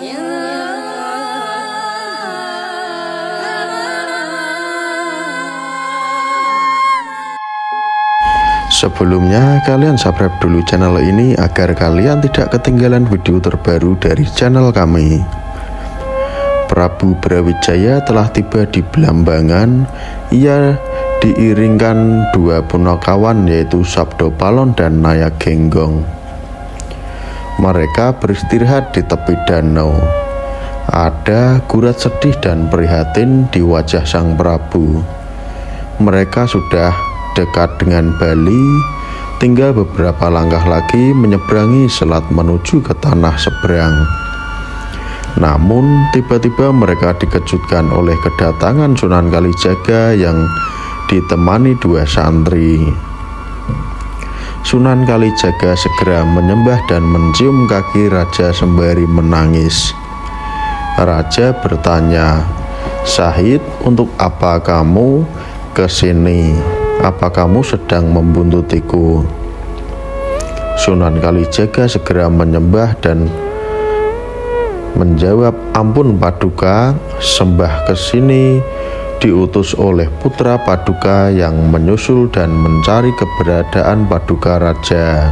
Sebelumnya, kalian subscribe dulu channel ini agar kalian tidak ketinggalan video terbaru dari channel kami. Prabu Brawijaya telah tiba di Blambangan. Ia diiringkan dua punakawan yaitu Sabdo Palon dan Naya Genggong. Mereka beristirahat di tepi danau. Ada gurat sedih dan prihatin di wajah sang Prabu. Mereka sudah dekat dengan Bali, tinggal beberapa langkah lagi menyeberangi selat menuju ke tanah seberang. Namun tiba-tiba mereka dikejutkan oleh kedatangan Sunan Kalijaga yang ditemani dua santri. Sunan Kalijaga segera menyembah dan mencium kaki raja sembari menangis. Raja bertanya, "Syahid, untuk apa kamu ke sini? Apa kamu sedang membuntutiku?" Sunan Kalijaga segera menyembah dan menjawab, "Ampun Paduka, sembah ke sini diutus oleh putra Paduka yang menyusul dan mencari keberadaan Paduka Raja.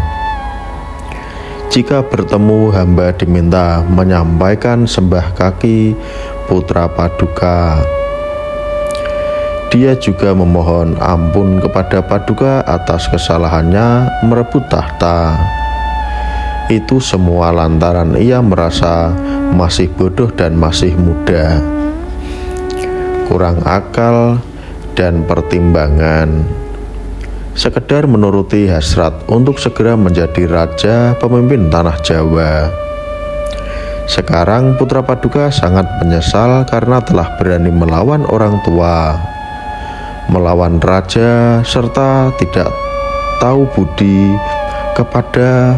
Jika bertemu, hamba diminta menyampaikan sembah kaki putra Paduka. Dia juga memohon ampun kepada Paduka atas kesalahannya merebut tahta. Itu semua lantaran ia merasa masih bodoh dan masih muda, kurang akal dan pertimbangan, sekedar menuruti hasrat untuk segera menjadi raja pemimpin tanah Jawa. Sekarang putra Paduka sangat menyesal karena telah berani melawan orang tua, melawan raja, serta tidak tahu budi kepada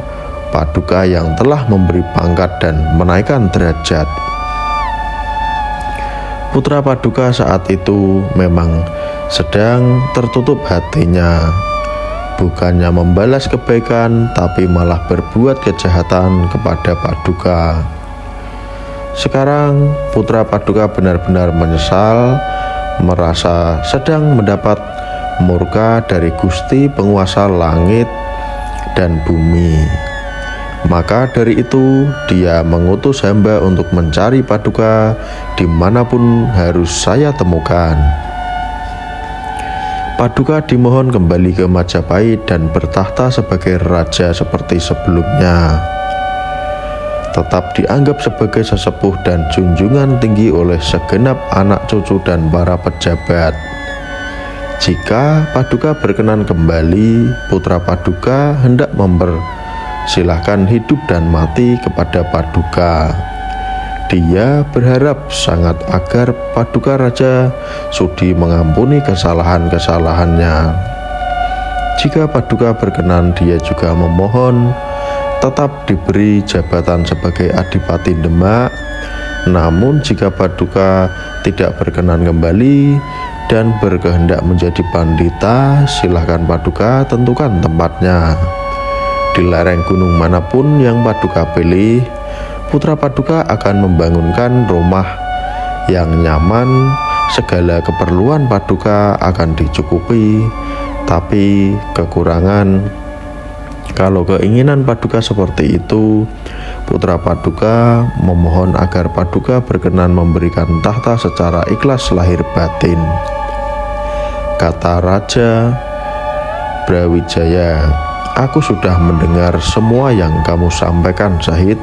Paduka yang telah memberi pangkat dan menaikkan derajat." Putra Paduka saat itu memang sedang tertutup hatinya, bukannya membalas kebaikan tapi malah berbuat kejahatan kepada Paduka. Sekarang putra Paduka benar-benar menyesal, merasa sedang mendapat murka dari Gusti penguasa langit dan bumi. Maka dari itu dia mengutus hamba untuk mencari Paduka dimanapun harus saya temukan. Paduka dimohon kembali ke Majapahit dan bertahta sebagai raja seperti sebelumnya. Tetap dianggap sebagai sesepuh dan junjungan tinggi oleh segenap anak cucu dan para pejabat. Jika Paduka berkenan kembali, putra Paduka hendak mempersilahkan hidup dan mati kepada Paduka. Dia berharap sangat agar Paduka Raja sudi mengampuni kesalahan-kesalahannya. Jika Paduka berkenan, dia juga memohon tetap diberi jabatan sebagai Adipati Demak. Namun jika Paduka tidak berkenan kembali dan berkehendak menjadi pandita, silahkan Paduka tentukan tempatnya. Di lereng gunung manapun yang Paduka pilih, putra Paduka akan membangunkan rumah yang nyaman. Segala keperluan Paduka akan dicukupi, tapi kekurangan. Kalau keinginan Paduka seperti itu, putra Paduka memohon agar Paduka berkenan memberikan tahta secara ikhlas lahir batin. Kata Raja Brawijaya, "Aku sudah mendengar semua yang kamu sampaikan, Syahid,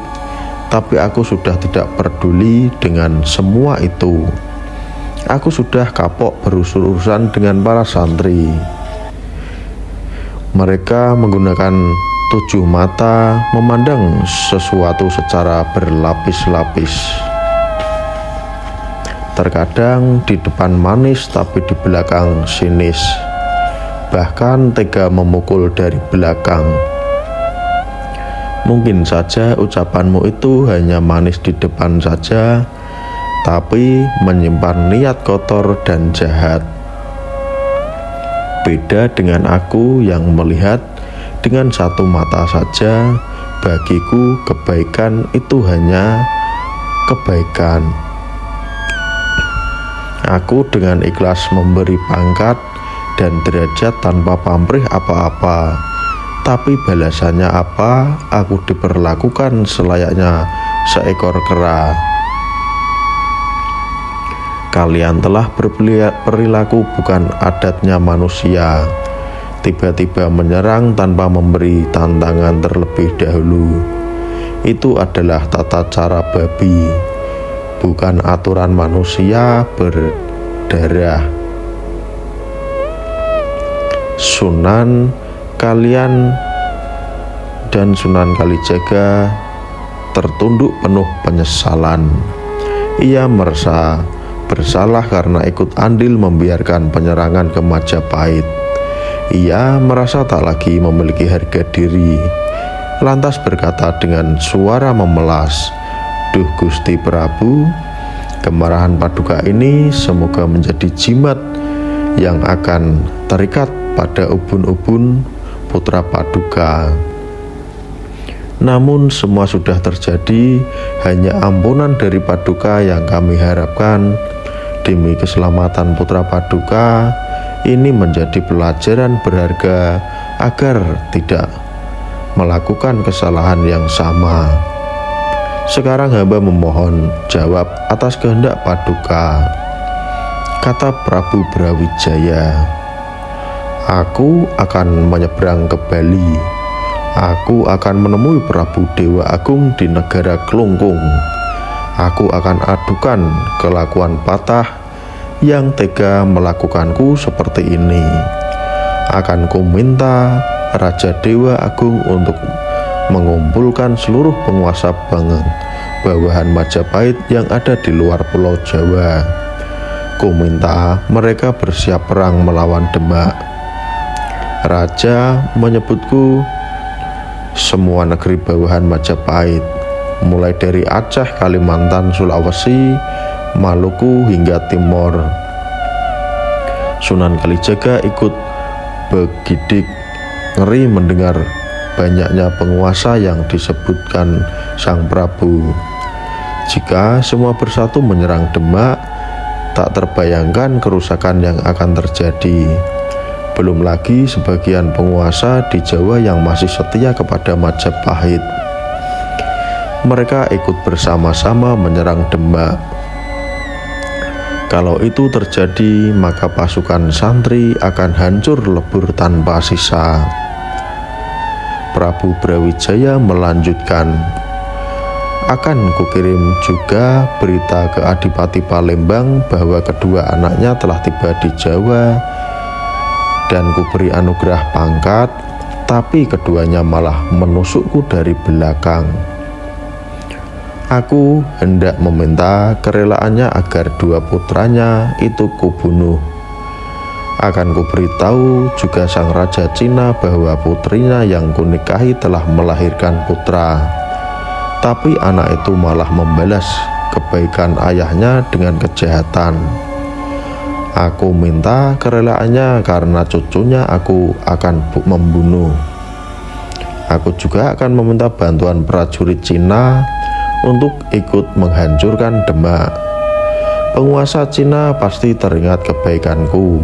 tapi aku sudah tidak peduli dengan semua itu. Aku sudah kapok berurusan dengan para santri. Mereka menggunakan 7 mata memandang sesuatu secara berlapis-lapis. Terkadang di depan manis tapi di belakang sinis, bahkan tega memukul dari belakang. Mungkin saja ucapanmu itu hanya manis di depan saja, tapi menyimpan niat kotor dan jahat. Beda dengan aku yang melihat dengan satu mata saja. Bagiku kebaikan itu hanya kebaikan. Aku dengan ikhlas memberi pangkat dan derajat tanpa pamrih apa-apa. Tapi balasannya apa? Aku diperlakukan selayaknya seekor kera. Kalian telah berperilaku bukan adatnya manusia, tiba-tiba menyerang tanpa memberi tantangan terlebih dahulu. Itu adalah tata cara babi, bukan aturan manusia berdarah. Sunan kalian dan Sunan Kalijaga tertunduk penuh penyesalan. Ia merasa bersalah karena ikut andil membiarkan penyerangan ke Majapahit. Ia merasa tak lagi memiliki harga diri, lantas berkata dengan suara memelas, "Duh Gusti Prabu, kemarahan Paduka ini semoga menjadi jimat yang akan terikat pada ubun-ubun putra Paduka." Namun semua sudah terjadi, hanya ampunan dari Paduka yang kami harapkan. Demi keselamatan putra Paduka, ini menjadi pelajaran berharga agar tidak melakukan kesalahan yang sama. Sekarang hamba memohon jawab atas kehendak Paduka, kata Prabu Brawijaya. Aku akan menyeberang ke Bali. Aku akan menemui Prabu Dewa Agung di negara Kelungkung. Aku akan adukan kelakuan Patah yang tega melakukanku seperti ini. Akan ku minta Raja Dewa Agung untuk mengumpulkan seluruh penguasa bawahan Majapahit yang ada di luar Pulau Jawa. Ku minta mereka bersiap perang melawan Demak. Raja menyebutku semua negeri bawahan Majapahit, mulai dari Aceh, Kalimantan, Sulawesi, Maluku hingga Timor. Sunan Kalijaga ikut begidik ngeri mendengar banyaknya penguasa yang disebutkan Sang Prabu. Jika semua bersatu menyerang Demak, tak terbayangkan kerusakan yang akan terjadi. Belum lagi sebagian penguasa di Jawa yang masih setia kepada Majapahit. Mereka ikut bersama-sama menyerang Demak. Kalau itu terjadi, maka pasukan santri akan hancur lebur tanpa sisa. Prabu Brawijaya melanjutkan, akan kukirim juga berita ke Adipati Palembang bahwa kedua anaknya telah tiba di Jawa dan kuberi anugerah pangkat, tapi keduanya malah menusukku dari belakang. Aku hendak meminta kerelaannya agar dua putranya itu kubunuh. Akan kuberitahu juga sang Raja Cina bahwa putrinya yang kunikahi telah melahirkan putra, tapi anak itu malah membalas kebaikan ayahnya dengan kejahatan. Aku minta kerelaannya karena cucunya aku akan membunuh. Aku juga akan meminta bantuan prajurit Cina untuk ikut menghancurkan Demak. Penguasa Cina pasti teringat kebaikanku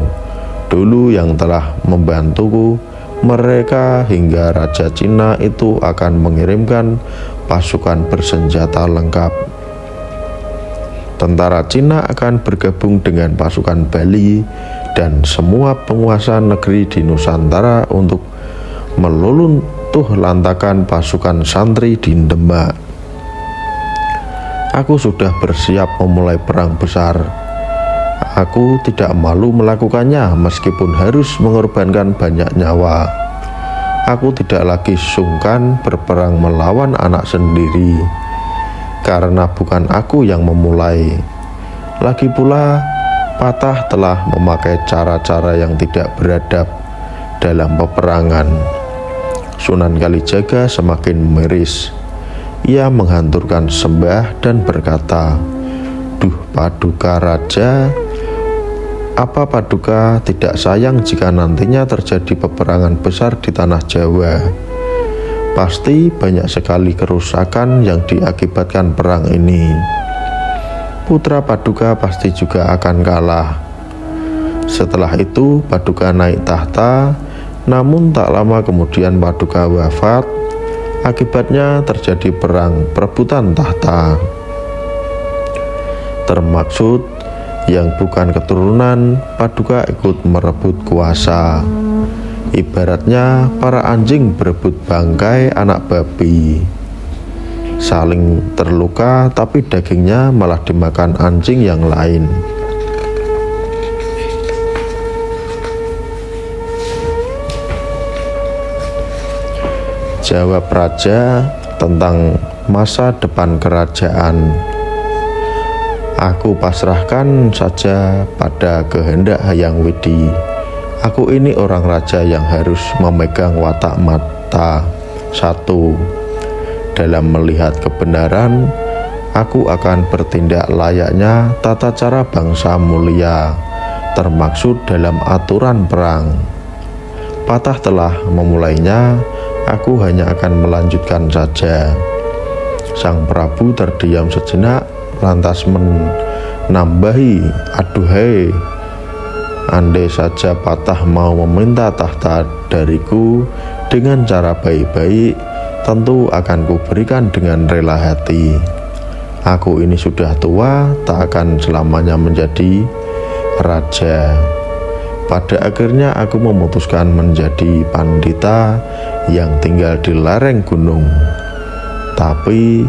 dulu yang telah membantuku mereka, hingga Raja Cina itu akan mengirimkan pasukan bersenjata lengkap. Tentara Cina akan bergabung dengan pasukan Bali dan semua penguasa negeri di Nusantara untuk meluluh lantakan pasukan santri di Demak. Aku sudah bersiap memulai perang besar. Aku tidak malu melakukannya meskipun harus mengorbankan banyak nyawa. Aku tidak lagi sungkan berperang melawan anak sendiri, karena bukan aku yang memulai. Lagi pula, Patah telah memakai cara-cara yang tidak beradab dalam peperangan. Sunan Kalijaga semakin miris. Ia menghanturkan sembah dan berkata, "Duh Paduka Raja, apa Paduka tidak sayang jika nantinya terjadi peperangan besar di tanah Jawa? Pasti banyak sekali kerusakan yang diakibatkan perang ini. putra Paduka pasti juga akan kalah. Setelah itu Paduka naik tahta, namun tak lama kemudian Paduka wafat. Akibatnya terjadi perang perebutan tahta. Termaksud yang bukan keturunan Paduka ikut merebut kuasa. Ibaratnya para anjing berebut bangkai anak babi. Saling terluka tapi dagingnya malah dimakan anjing yang lain. Jawab raja tentang masa depan kerajaan. Aku pasrahkan saja pada kehendak Hyang Widi. Aku ini orang raja yang harus memegang watak mata satu. Dalam melihat kebenaran, aku akan bertindak layaknya tata cara bangsa mulia, termaksud dalam aturan perang. Patah telah memulainya, aku hanya akan melanjutkan saja. Sang Prabu terdiam sejenak, lantas menambahi, aduhai, andai saja Patah mau meminta tahta dariku dengan cara baik-baik, tentu akan kuberikan dengan rela hati. Aku ini sudah tua, tak akan selamanya menjadi raja. Pada akhirnya aku memutuskan menjadi pandita yang tinggal di lereng gunung. Tapi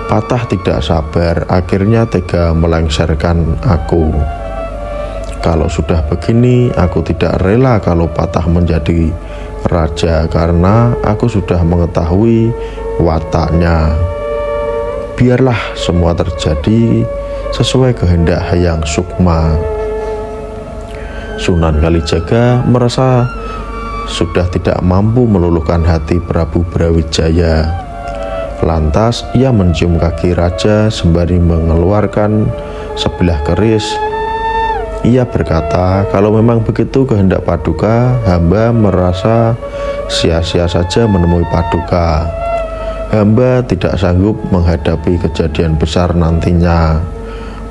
Patah tidak sabar, akhirnya tega melengsarkan aku. Kalau sudah begini, aku tidak rela kalau Patah menjadi raja karena aku sudah mengetahui wataknya. Biarlah semua terjadi sesuai kehendak Hyang Sukma. Sunan Kalijaga merasa sudah tidak mampu meluluhkan hati Prabu Brawijaya. Lantas ia mencium kaki raja sembari mengeluarkan sebilah keris. Ia berkata, kalau memang begitu kehendak Paduka, hamba merasa sia-sia saja menemui Paduka. Hamba tidak sanggup menghadapi kejadian besar nantinya.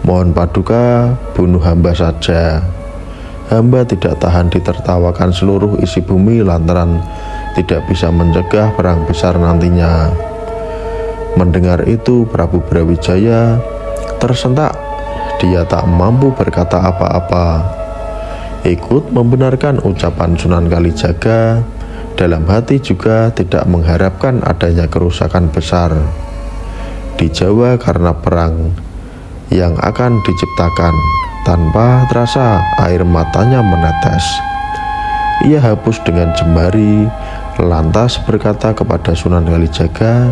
Mohon Paduka bunuh hamba saja. Hamba tidak tahan ditertawakan seluruh isi bumi lantaran tidak bisa mencegah perang besar nantinya. Mendengar itu Prabu Brawijaya tersentak. Dia tak mampu berkata apa-apa. Ikut membenarkan ucapan Sunan Kalijaga. Dalam hati juga tidak mengharapkan adanya kerusakan besar di Jawa karena perang yang akan diciptakan. Tanpa terasa air matanya menetes. Ia hapus dengan jemari, lantas berkata kepada Sunan Kalijaga,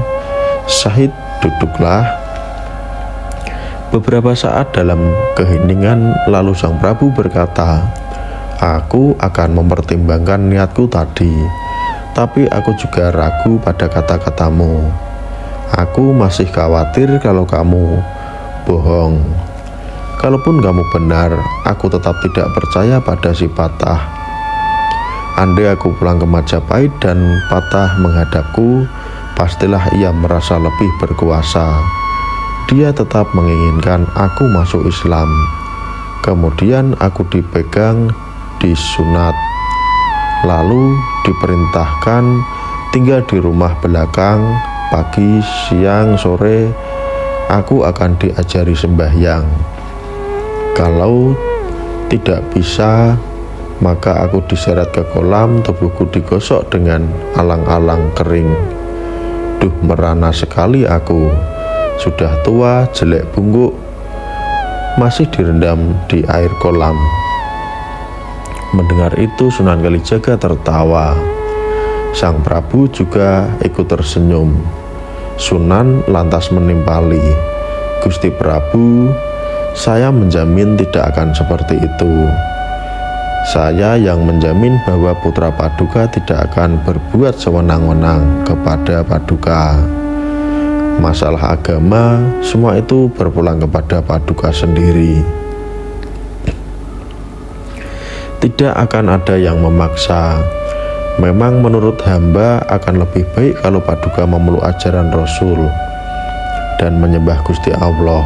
"Syahid, duduklah." Beberapa saat dalam keheningan, lalu sang Prabu berkata, "Aku akan mempertimbangkan niatku tadi, tapi aku juga ragu pada kata-katamu. Aku masih khawatir kalau kamu bohong. Kalaupun kamu benar, aku tetap tidak percaya pada si Patah. Andai aku pulang ke Majapahit dan Patah menghadapku, pastilah ia merasa lebih berkuasa. Dia tetap menginginkan aku masuk Islam. Kemudian aku dipegang, disunat, lalu diperintahkan tinggal di rumah belakang. Pagi, siang, sore aku akan diajari sembahyang. Kalau tidak bisa, maka aku diseret ke kolam, tubuhku digosok dengan alang-alang kering. Duh, merana sekali aku. Sudah tua, jelek bungkuk, masih direndam di air kolam." Mendengar itu Sunan Kalijaga tertawa. Sang Prabu juga ikut tersenyum. Sunan lantas menimpali, "Gusti Prabu, saya menjamin tidak akan seperti itu. Saya yang menjamin bahwa putra Paduka tidak akan berbuat sewenang-wenang kepada Paduka. Masalah agama, semua itu berpulang kepada Paduka sendiri. Tidak akan ada yang memaksa. Memang menurut hamba akan lebih baik kalau Paduka memeluk ajaran Rasul dan menyembah Gusti Allah.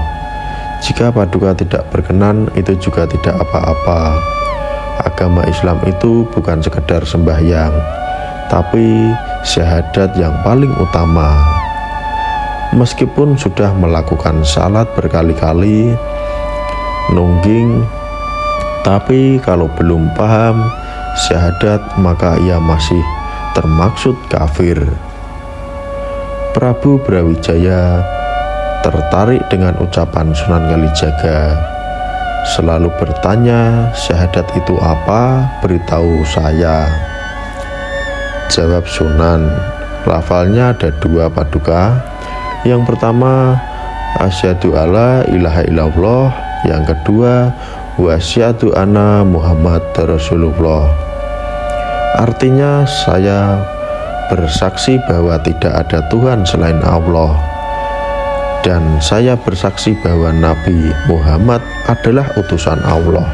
Jika paduka tidak berkenan, itu juga tidak apa-apa. Agama Islam itu bukan sekedar sembahyang, tapi syahadat yang paling utama. Meskipun sudah melakukan salat berkali-kali, nungging, tapi kalau belum paham syahadat, maka ia masih termaksud kafir. Prabu Brawijaya tertarik dengan ucapan Sunan Kalijaga, selalu bertanya, syahadat itu apa? Beritahu saya. Jawab Sunan, lafalnya ada dua paduka. Yang pertama, asyhadu alla ilaha illallah. Yang kedua, wa asyhadu anna Muhammad Rasulullah. Artinya, saya bersaksi bahwa tidak ada Tuhan selain Allah, dan saya bersaksi bahwa Nabi Muhammad adalah utusan Allah.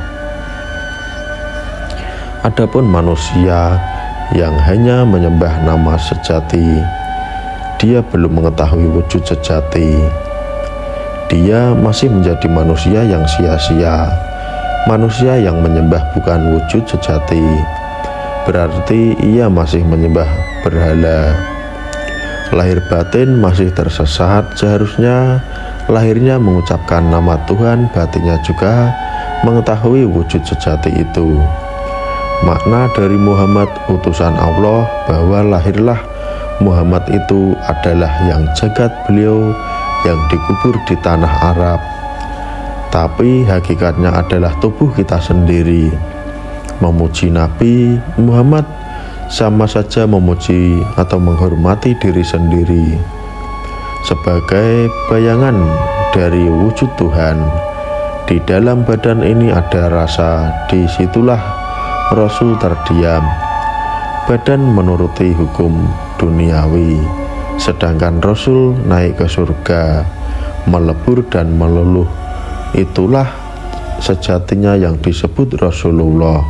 Adapun manusia yang hanya menyembah nama sejati, dia belum mengetahui wujud sejati. Dia masih menjadi manusia yang sia-sia, manusia yang menyembah bukan wujud sejati. Berarti ia masih menyembah berhala. Lahir batin masih tersesat. Seharusnya lahirnya mengucapkan nama Tuhan, batinnya juga mengetahui wujud sejati itu. Makna dari Muhammad utusan Allah, bahwa lahirlah Muhammad itu adalah yang jagat beliau yang dikubur di tanah Arab, tapi hakikatnya adalah tubuh kita sendiri. Memuji Nabi Muhammad sama saja memuji atau menghormati diri sendiri sebagai bayangan dari wujud Tuhan. Di dalam badan ini ada rasa, disitulah Rasul terdiam. Badan menuruti hukum duniawi, sedangkan Rasul naik ke surga, melebur dan meluluh. Itulah sejatinya yang disebut Rasulullah.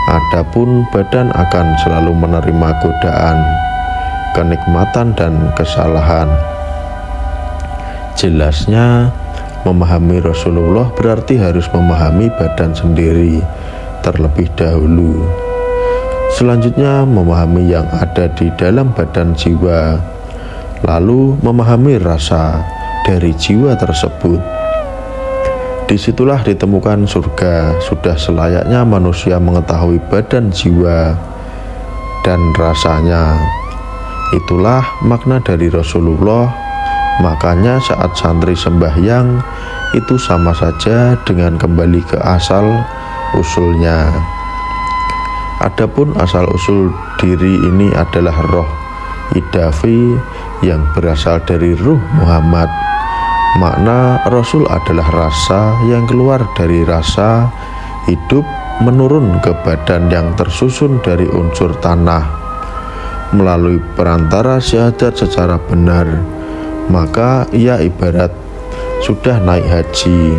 Adapun badan akan selalu menerima godaan, kenikmatan dan kesalahan. Jelasnya, memahami Rasulullah berarti harus memahami badan sendiri terlebih dahulu. Selanjutnya memahami yang ada di dalam badan jiwa, lalu memahami rasa dari jiwa tersebut. Disitulah ditemukan surga. Sudah selayaknya manusia mengetahui badan, jiwa, dan rasanya. Itulah makna dari Rasulullah. Makanya saat santri sembahyang itu sama saja dengan kembali ke asal usulnya. Adapun asal usul diri ini adalah roh idafi yang berasal dari ruh Muhammad. Makna Rasul adalah rasa yang keluar dari rasa hidup menurun ke badan yang tersusun dari unsur tanah. Melalui perantara syahadat secara benar, maka ia ibarat sudah naik haji.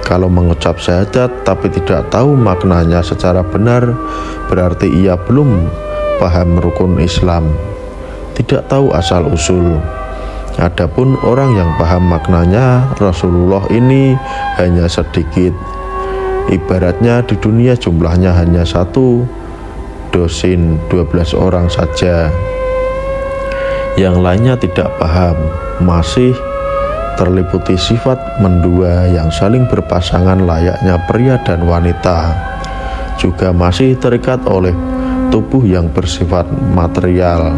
Kalau mengucap syahadat tapi tidak tahu maknanya secara benar, berarti ia belum paham rukun Islam, tidak tahu asal usul. Adapun orang yang paham maknanya, Rasulullah ini hanya sedikit. Ibaratnya di dunia jumlahnya hanya 1 dosin 12 orang saja. Yang lainnya tidak paham, masih terliputi sifat mendua yang saling berpasangan layaknya pria dan wanita. Juga masih terikat oleh tubuh yang bersifat material.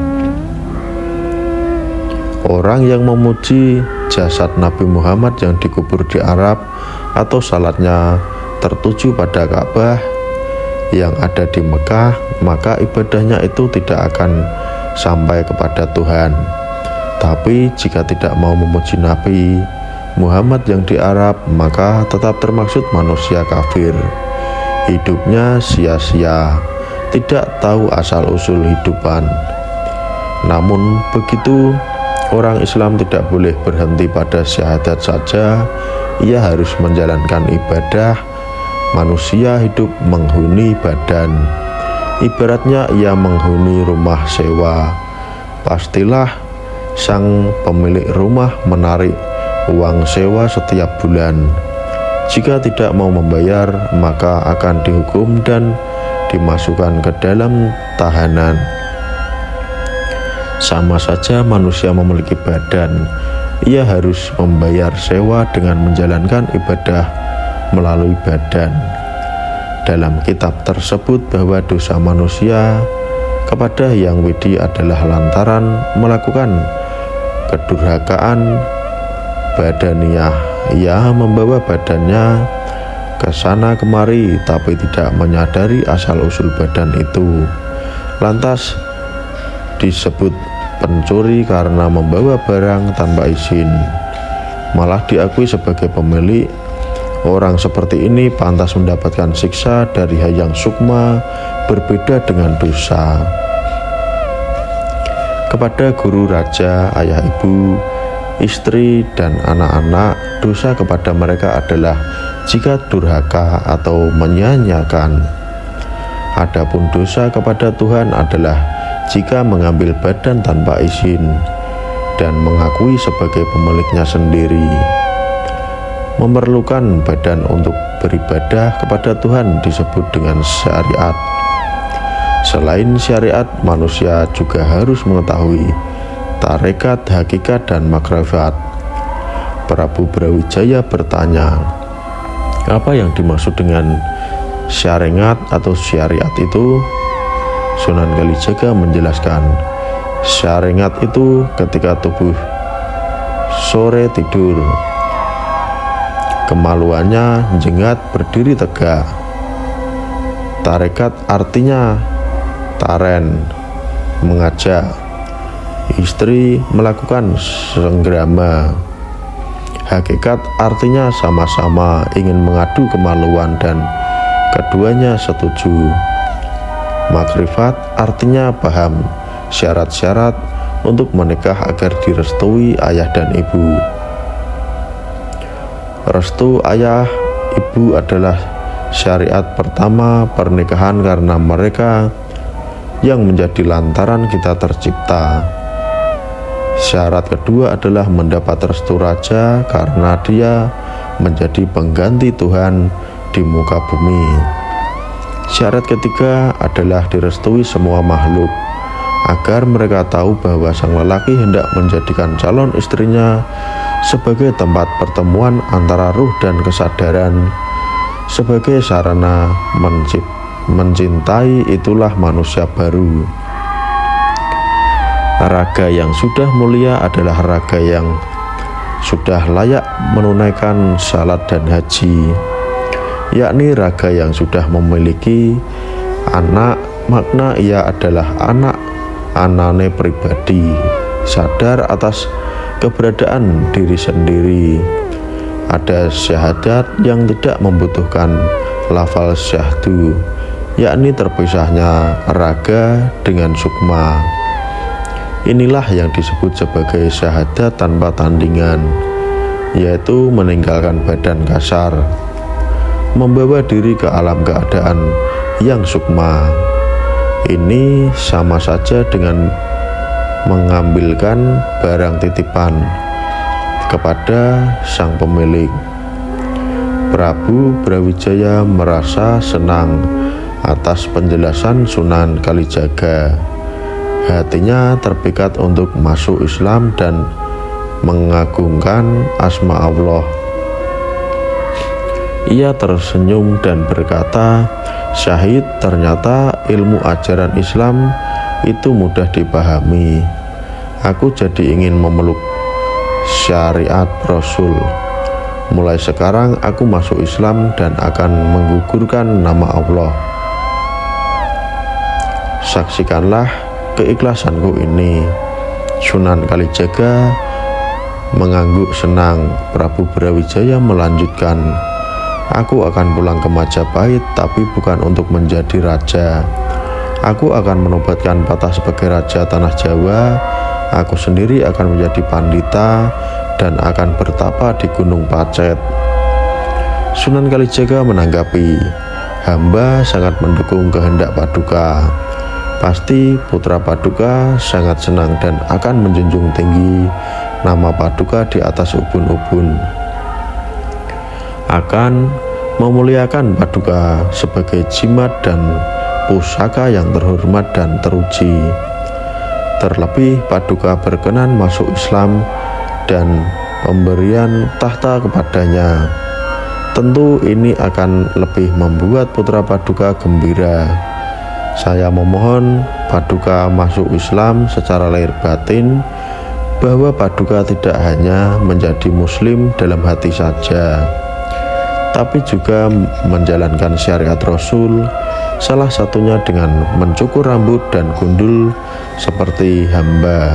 Orang yang memuji jasad Nabi Muhammad yang dikubur di Arab atau salatnya tertuju pada Ka'bah yang ada di Mekah, maka ibadahnya itu tidak akan sampai kepada Tuhan. Tapi jika tidak mau memuji Nabi Muhammad yang di Arab, maka tetap termaksud manusia kafir. Hidupnya sia-sia, tidak tahu asal-usul hidupan. Namun begitu, orang Islam tidak boleh berhenti pada syahadat saja. Ia harus menjalankan ibadah. Manusia hidup menghuni badan, ibaratnya ia menghuni rumah sewa. Pastilah sang pemilik rumah menarik uang sewa setiap bulan. Jika tidak mau membayar, maka akan dihukum dan dimasukkan ke dalam tahanan. Sama saja manusia memiliki badan, ia harus membayar sewa dengan menjalankan ibadah melalui badan. Dalam kitab tersebut bahwa dosa manusia kepada Yang Widi adalah lantaran melakukan kedurhakaan badaniyah. Ia membawa badannya ke sana kemari tapi tidak menyadari asal-usul badan itu. Lantas disebut pencuri karena membawa barang tanpa izin, malah diakui sebagai pemilik. Orang seperti ini pantas mendapatkan siksa dari Hayang Sukma, berbeda dengan dosa kepada guru, raja, ayah, ibu, istri, dan anak-anak. Dosa kepada mereka adalah jika durhaka atau menyia-nyiakan. Adapun dosa kepada Tuhan adalah jika mengambil badan tanpa izin dan mengakui sebagai pemiliknya sendiri. Memerlukan badan untuk beribadah kepada Tuhan disebut dengan syariat. Selain syariat, manusia juga harus mengetahui tarekat, hakikat, dan makrifat. Prabu Brawijaya bertanya, apa yang dimaksud dengan syariat atau syariat itu? Sunan Kalijaga menjelaskan, syariat itu ketika tubuh sore tidur, kemaluannya jengat berdiri tegak. Tarekat artinya taren, mengajak istri melakukan senggrama. Hakikat artinya sama-sama ingin mengadu kemaluan dan keduanya setuju. Makrifat artinya paham syarat-syarat untuk menikah agar direstui ayah dan ibu. Restu ayah ibu adalah syariat pertama pernikahan karena mereka yang menjadi lantaran kita tercipta. Syarat kedua adalah mendapat restu raja karena dia menjadi pengganti Tuhan di muka bumi. Syarat ketiga adalah direstui semua makhluk agar mereka tahu bahwa sang lelaki hendak menjadikan calon istrinya sebagai tempat pertemuan antara ruh dan kesadaran, sebagai sarana mencintai. Itulah manusia baru. Raga yang sudah mulia adalah raga yang sudah layak menunaikan salat dan haji, yakni raga yang sudah memiliki anak. Makna ia adalah anak anane pribadi, sadar atas keberadaan diri sendiri. Ada syahadat yang tidak membutuhkan lafal syahdu, yakni terpisahnya raga dengan sukma. Inilah yang disebut sebagai syahadat tanpa tandingan, yaitu meninggalkan badan kasar, membawa diri ke alam keadaan yang sukma. Ini sama saja dengan mengambilkan barang titipan kepada sang pemilik. Prabu Brawijaya merasa senang atas penjelasan Sunan Kalijaga. Hatinya terpikat untuk masuk Islam dan mengagungkan asma Allah. Ia tersenyum dan berkata, syahid, ternyata ilmu ajaran Islam itu mudah dipahami. Aku jadi ingin memeluk syariat Rasul. Mulai sekarang aku masuk Islam dan akan menggugurkan nama Allah. Saksikanlah keikhlasanku ini. Sunan Kalijaga mengangguk senang. Prabu Brawijaya melanjutkan, aku akan pulang ke Majapahit, tapi bukan untuk menjadi raja. Aku akan menobatkan patah sebagai raja tanah Jawa. Aku sendiri akan menjadi pandita dan akan bertapa di Gunung Pacet. Sunan Kalijaga menanggapi, hamba sangat mendukung kehendak Paduka. Pasti putra Paduka sangat senang dan akan menjunjung tinggi nama paduka di atas ubun-ubun. Akan memuliakan paduka sebagai jimat dan pusaka yang terhormat dan teruji. Terlebih paduka berkenan masuk Islam dan pemberian tahta kepadanya. Tentu ini akan lebih membuat putra paduka gembira. Saya memohon paduka masuk Islam secara lahir batin, bahwa paduka tidak hanya menjadi muslim dalam hati saja, tapi juga menjalankan syariat Rasul, salah satunya dengan mencukur rambut dan gundul seperti hamba.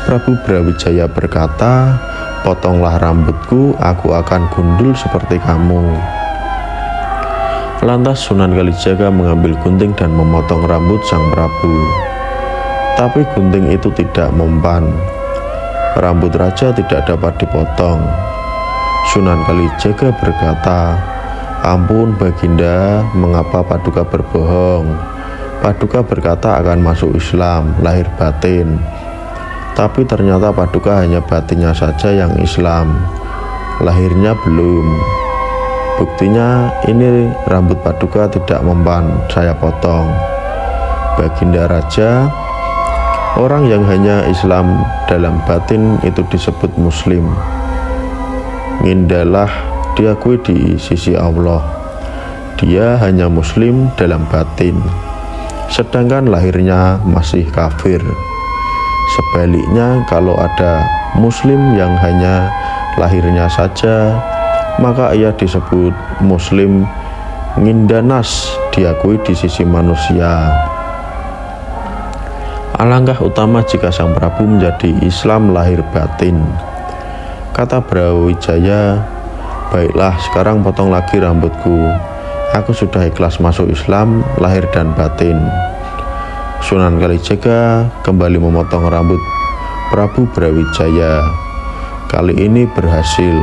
Prabu Brawijaya berkata, "Potonglah rambutku, aku akan gundul seperti kamu." Lantas Sunan Kalijaga mengambil gunting dan memotong rambut sang Prabu. Tapi gunting itu tidak mempan. Rambut raja tidak dapat dipotong. Sunan Kalijaga berkata, "Ampun Baginda, mengapa paduka berbohong? Paduka berkata akan masuk Islam lahir batin, tapi ternyata paduka hanya batinnya saja yang Islam, lahirnya belum. Buktinya ini rambut paduka tidak mempan, saya potong." Baginda Raja, orang yang hanya Islam dalam batin itu disebut muslim. Ngindalah diakui di sisi Allah. Dia hanya muslim dalam batin, sedangkan lahirnya masih kafir. Sebaliknya, kalau ada muslim yang hanya lahirnya saja, maka ia disebut muslim ngindanas, diakui di sisi manusia. Alangkah utama jika sang Prabu menjadi Islam lahir batin. Kata Brawijaya, "Baiklah, sekarang potong lagi rambutku. Aku sudah ikhlas masuk Islam lahir dan batin." Sunan Kalijaga kembali memotong rambut Prabu Brawijaya. Kali ini berhasil,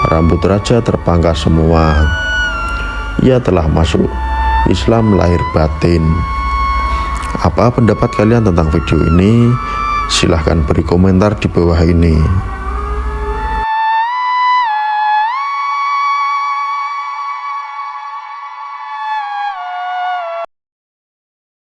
rambut raja terpangkas semua. Ia telah masuk Islam lahir batin. Apa pendapat kalian tentang video ini? Silahkan beri komentar di bawah ini.